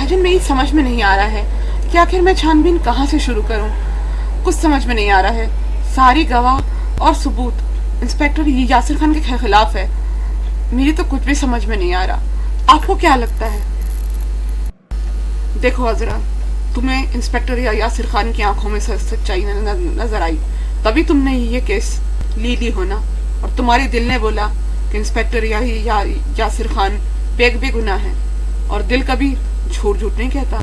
भाईजान मेरी समझ में नहीं आ रहा है कि आखिर मैं छानबीन कहाँ से शुरू करूँ। कुछ समझ में नहीं आ रहा है। सारी गवाह और सबूत इंस्पेक्टर यासिर खान के खिलाफ है। मेरी तो कुछ भी समझ में नहीं आ रहा। आपको क्या लगता है? देखो अजरा, तुम्हें इंस्पेक्टर यासिर खान की आंखों में सच्चाई नजर आई, तभी तुमने ये केस ली हो ना। और तुम्हारे दिल ने बोला कि इंस्पेक्टर यासिर खान बेगुनाह है, और दिल कभी झूठ नहीं कहता।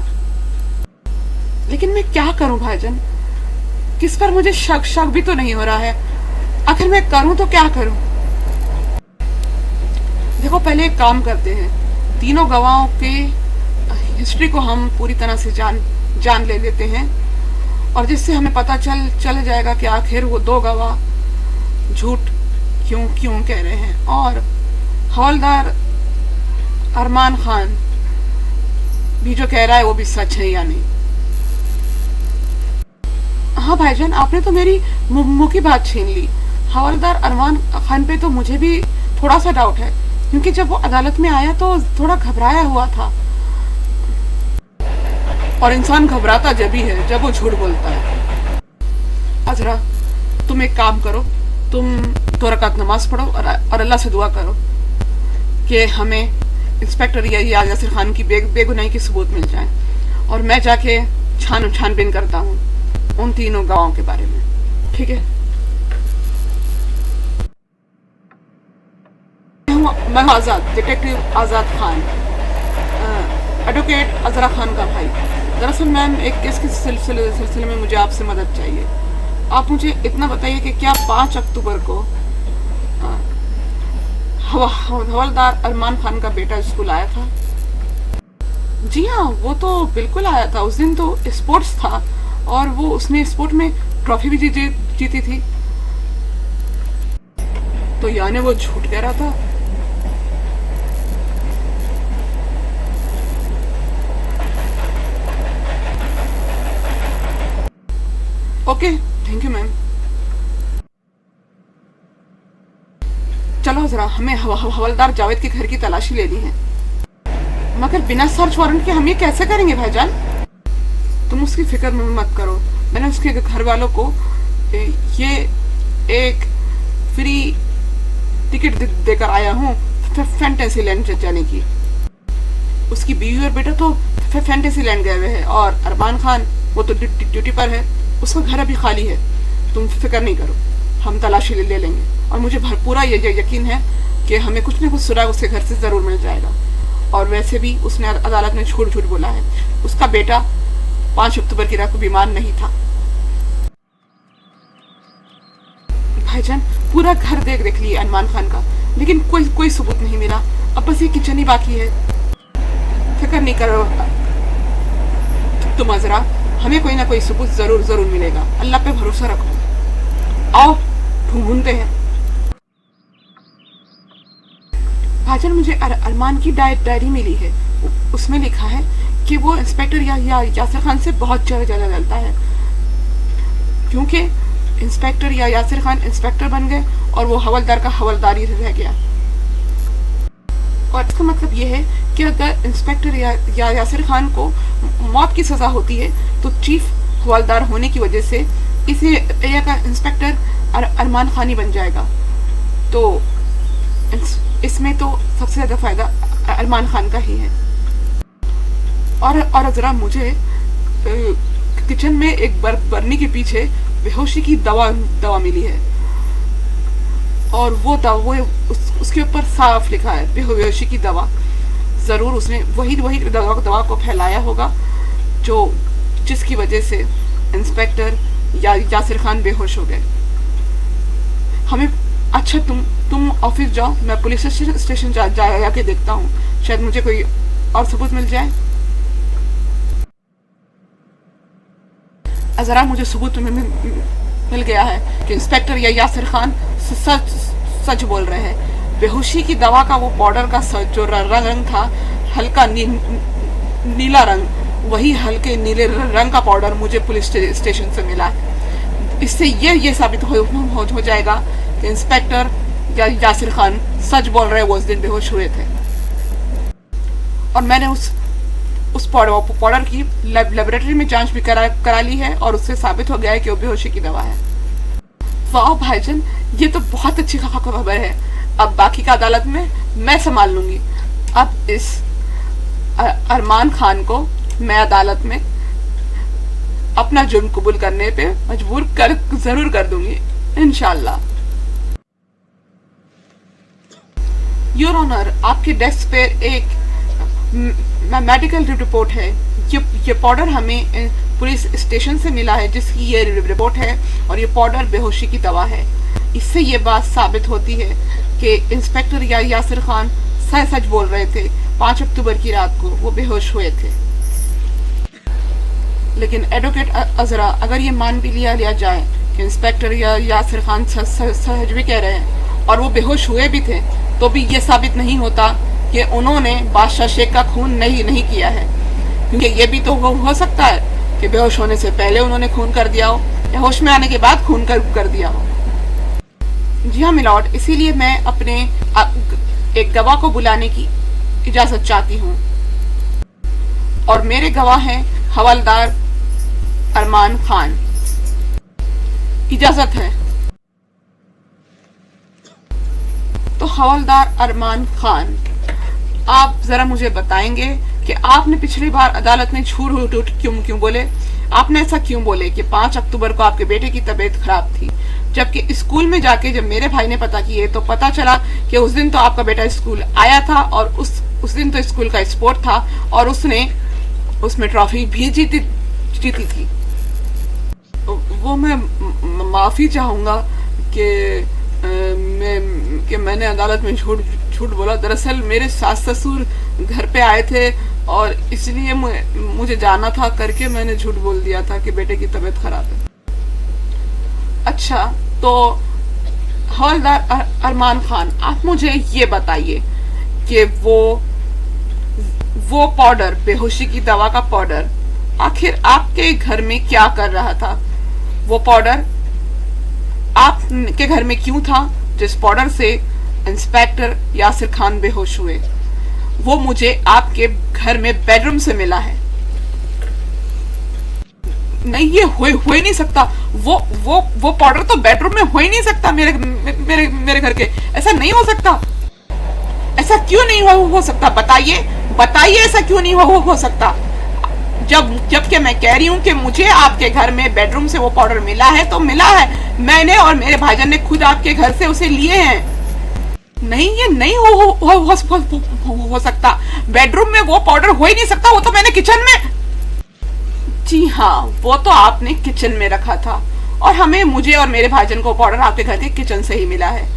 लेकिन मैं क्या करूं भाईजान? किस पर मुझे शक भी तो नहीं हो रहा है। आखिर मैं करूं तो क्या करूं? देखो, पहले एक काम करते हैं, तीनों गवाहों के हिस्ट्री को हम पूरी तरह से जान लेते हैं, और जिससे हमें पता चल जाएगा कि आखिर वो दो गवाह झूठ क्यों कह रहे हैं, और हवलदार अरमान खान भी जो कह रहा है वो भी सच है या नहीं। हाँ भाईजान, आपने तो मेरी मुंह की बात छीन ली। हवलदार अरमान खान पे तो मुझे भी थोड़ा सा डाउट है, क्योंकि जब वो अदालत में आया तो थोड़ा घबराया हुआ था, और इंसान घबराता जब भी है जब वो झूठ बोलता है। अजरा, तुम एक काम करो, तुम 2 रकात नमाज पढ़ो और अल्लाह से दुआ करो कि हमें इंस्पेक्टर यासिर खान की बेगुनाही की सबूत मिल जाए, और मैं जाके छानबीन करता हूँ उन तीनों गवाहों के बारे में। ठीक है? मैं हूँ आज़ाद, डिटेक्टिव आज़ाद खान, एडवोकेट अजरा खान का भाई। दरअसल मैम, एक केस के सिलसिले में मुझे आपसे मदद चाहिए। आप मुझे इतना बताइए कि क्या 5 अक्टूबर को हवलदार अरमान खान का बेटा स्कूल आया था? जी हाँ, वो तो बिल्कुल आया था। उस दिन तो स्पोर्ट्स था, और वो उसने स्पोर्ट में ट्रॉफी भी जीती थी। तो यानी वो झूठ कह रहा था। Okay, thank you ma'am. चलो जरा, हमें हवलदार जावेद के घर की तलाशी लेनी है। मगर बिना सर्च वारंट के हम ये कैसे करेंगे भाईजान? तुम उसकी फिक्र मत करो। मैंने उसके घर वालों को ये एक फ्री टिकट देकर आया हूँ फैंटेसी लैंड जाने की। उसकी बीवी और बेटा तो फैंटेसी लैंड गए हुए हैं, और अरमान खान वो तो ड्यूटी पर है, उसका घर अभी खाली है। तुम फिक्र नहीं करो, हम तलाशी ले लेंगे, और मुझे भरपूरा ये यकीन है कि हमें कुछ न कुछ सुराग उसके घर से जरूर मिल जाएगा। और वैसे भी उसने अदालत में झूठ बोला है। उसका बेटा 5 अक्टूबर की रात को बीमार नहीं था। भाईजान, पूरा घर देख लिए अरमान खान का, लेकिन कोई सबूत नहीं मिला। अब बस ये किचन ही बाकी है। फिक्र नहीं करो तुम अजरा, हमें कोई ना कोई सबूत जरूर मिलेगा। अल्लाह पे भरोसा रखो। आओ ढूंढते हैं। भाईजान, मुझे अरमान की डायरी मिली है। उसमें लिखा है कि वो इंस्पेक्टर यासिर खान से बहुत जलता है, क्योंकि इंस्पेक्टर यासिर खान इंस्पेक्टर बन गए और वो हवलदार का हवलदार ही रह गया। और इसका मतलब ये है कि अगर इंस्पेक्टर यासिर खान को मौत की सजा होती है तो चीफ हवलदार होने की वजह से इस एरिया का इंस्पेक्टर अरमान खान ही बन जाएगा। तो इसमें तो सबसे ज्यादा फायदा अरमान खान का ही है। और जरा मुझे किचन में एक बर्नी के पीछे बेहोशी की दवा मिली है, और वो दवा उसके ऊपर साफ लिखा है बेहोशी की दवा। जरूर उसने वही दवा को फैलाया होगा जिसकी वजह से इंस्पेक्टर यासिर खान बेहोश हो गए। हमें अच्छा, तुम ऑफिस जाओ, मैं पुलिस स्टेशन जाके देखता हूँ, शायद मुझे कोई और सबूत मिल जाए। जरा मुझे सबूत मिल गया है कि इंस्पेक्टर यासिर खान सच बोल रहे हैं। बेहोशी की दवा का वो पाउडर का जो रंग था, हल्का नीला रंग, वही हल्के नीले रंग का पाउडर मुझे पुलिस स्टेशन से मिला है। इससे ये साबित हो जाएगा कि इंस्पेक्टर यासिर खान सच बोल रहे, वो उस दिन बेहोश हुए थे। और मैंने उस पाउडर की लेबोरेटरी में जांच भी करा ली है और उससे साबित हो गया है कि वो बेहोशी की दवा है। वाह भाईजान, ये तो बहुत अच्छी खबर है। अब बाकी का अदालत में मैं संभाल लूंगी। अब इस अरमान खान को मैं अदालत में अपना जुर्म कबूल करने पे मजबूर जरूर कर दूंगी, इंशाल्लाह। योर ऑनर, आपके डेस्क पे एक मेडिकल रिपोर्ट है। ये पाउडर हमें पुलिस स्टेशन से मिला है, जिसकी ये रिपोर्ट है, और ये पाउडर बेहोशी की दवा है। इससे ये बात साबित होती है कि इंस्पेक्टर यासिर खान सच बोल रहे थे। 5 अक्टूबर की रात को वो बेहोश हुए थे। लेकिन एडवोकेट अजरा, अगर ये मान भी लिया जाए कि इंस्पेक्टर यासिर खान सच भी कह रहे हैं और वो बेहोश हुए भी थे, तो भी ये साबित नहीं होता कि उन्होंने बादशाह शेख का खून नहीं किया है। क्योंकि ये भी तो हो सकता है कि बेहोश होने से पहले उन्होंने खून कर दिया हो या होश में आने के बाद खून कर दिया हो। जी हाँ मिलॉर्ड, इसीलिए मैं अपने एक गवाह को बुलाने की इजाजत चाहती हूँ, और मेरे गवाह हैं हवलदार अरमान खान। इजाजत है। तो हवलदार अरमान खान, आप जरा मुझे बताएंगे कि आपने पिछली बार अदालत में झूठ क्यों बोले? आपने ऐसा क्यों बोले कि 5 अक्टूबर को आपके बेटे की तबीयत खराब थी, जबकि स्कूल में जाके जब मेरे भाई ने पता किए तो पता चला कि उस दिन तो आपका बेटा स्कूल आया था, और उस दिन तो स्कूल का स्पोर्ट था और उसने उसमें ट्रॉफी भी जीती थी। वो मैं माफी चाहूंगा कि मैंने अदालत में झूठ बोला। दरअसल मेरे सास ससुर घर पे आए थे और इसलिए मुझे जाना था करके मैंने झूठ बोल दिया था कि बेटे की तबीयत खराब है। अच्छा, तो हवलदार अरमान खान, आप मुझे ये बताइए कि वो पाउडर, बेहोशी की दवा का पाउडर, आखिर आपके घर में क्या कर रहा था? वो पाउडर आपके घर में क्यों था जिस पाउडर से इंस्पेक्टर यासिर खान बेहोश हुए? वो मुझे आपके घर में बेडरूम से मिला है। नहीं, ये हो ही नहीं सकता। वो पाउडर तो बेडरूम में हो ही नहीं सकता मेरे घर के। ऐसा नहीं हो सकता। ऐसा क्यों नहीं हो सकता? बताइए ऐसा क्यों नहीं हो सकता? जबकि मैं कह रही हूँ कि मुझे आपके घर में बेडरूम से वो पाउडर मिला है तो मिला है। मैंने और मेरे भाईजान ने खुद आपके घर से उसे लिए हैं। नहीं, ये नहीं हो सकता। बेडरूम में वो पाउडर हो ही नहीं सकता। वो तो मैंने किचन में। जी हाँ, वो तो आपने किचन में रखा था, और मुझे और मेरे भाईजान को पाउडर आपके घर के किचन से ही मिला है।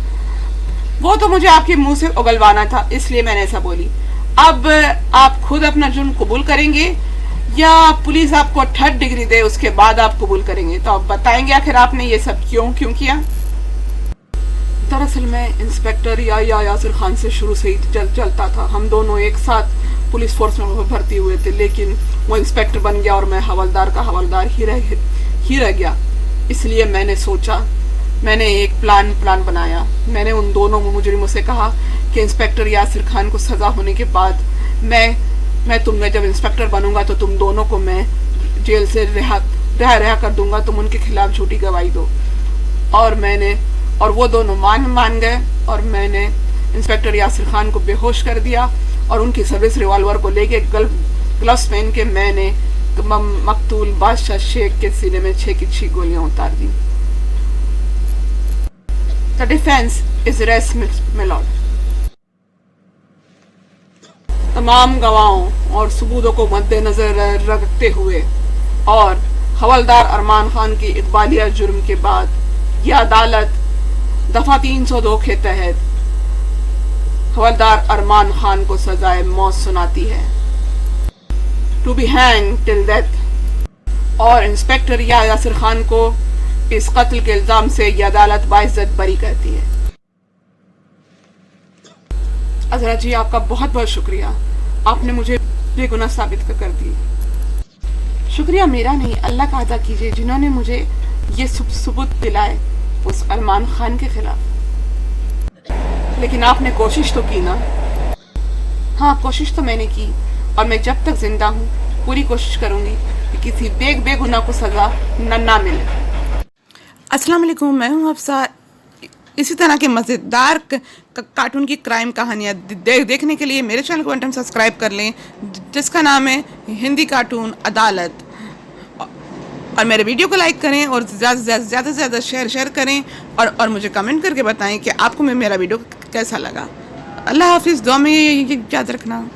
वो तो मुझे आपके मुंह से उगलवाना था, इसलिए मैंने ऐसा बोली। अब आप खुद अपना जुर्म कबूल करेंगे या पुलिस आपको 3rd डिग्री दे उसके बाद आप कबूल करेंगे? तो आप बताएंगे आखिर आपने ये सब क्यों किया? दरअसल मैं इंस्पेक्टर यासिर खान से शुरू से ही चलता था। हम दोनों एक साथ पुलिस फोर्स में भर्ती हुए थे, लेकिन वो इंस्पेक्टर बन गया और मैं हवलदार का हवलदार ही रह गया। इसलिए मैंने सोचा, मैंने एक प्लान बनाया। मैंने उन दोनों मुजरिमों से कहा कि इंस्पेक्टर यासिर खान को सजा होने के बाद मैं जब इंस्पेक्टर बनूंगा तो तुम दोनों को मैं जेल से रिहा कर दूंगा। तुम उनके खिलाफ झूठी गवाही दो। और वो दोनों मान गए, और मैंने इंस्पेक्टर यासिर खान को बेहोश कर दिया और उनकी सर्विस रिवॉल्वर को लेके ग्लव्स पहन के मैंने मकतूल बादशाह शेख के सीने में 6 की 6 गोलियां उतार दी। The defence is rest milord. तमाम गवाहों और सबूतों को मद्देनजर रखते हुए और हवलदार अरमान खान की इकबालिया जुर्म के बाद यह अदालत दफा 302 के तहत हवलदार अरमान खान को सजाए मौत सुनाती है, to be hang till death. और इंस्पेक्टर यासिर खान को इस कत्ल के इल्जाम से यह अदालत बाइज्जत बरी करती है। अजरा जी, आपका बहुत बहुत शुक्रिया। आपने मुझे बेगुनाह साबित कर दी। शुक्रिया मेरा नहीं, अल्लाह का अदा कीजिए जिन्होंने मुझे ये सबूत दिलाए उस अरमान खान के खिलाफ। लेकिन आपने कोशिश तो की ना? हाँ, कोशिश तो मैंने की। और मैं जब तक जिंदा हूँ पूरी कोशिश करूँगी कि किसी बेगुनाह को सज़ा ना मिले। अस्सलाम वालेकुम, मैं हूँ हफ्सा। इसी तरह के मज़ेदार कार्टून की क्राइम कहानियाँ देखने के लिए मेरे चैनल को वन टाइम सब्सक्राइब कर लें, जिसका नाम है हिंदी कार्टून अदालत। और मेरे वीडियो को लाइक करें और ज़्यादा से ज़्यादा शेयर करें और मुझे कमेंट करके बताएं कि आपको मेरा वीडियो कैसा लगा। अल्लाह हाफिज़, दुआ में याद रखना।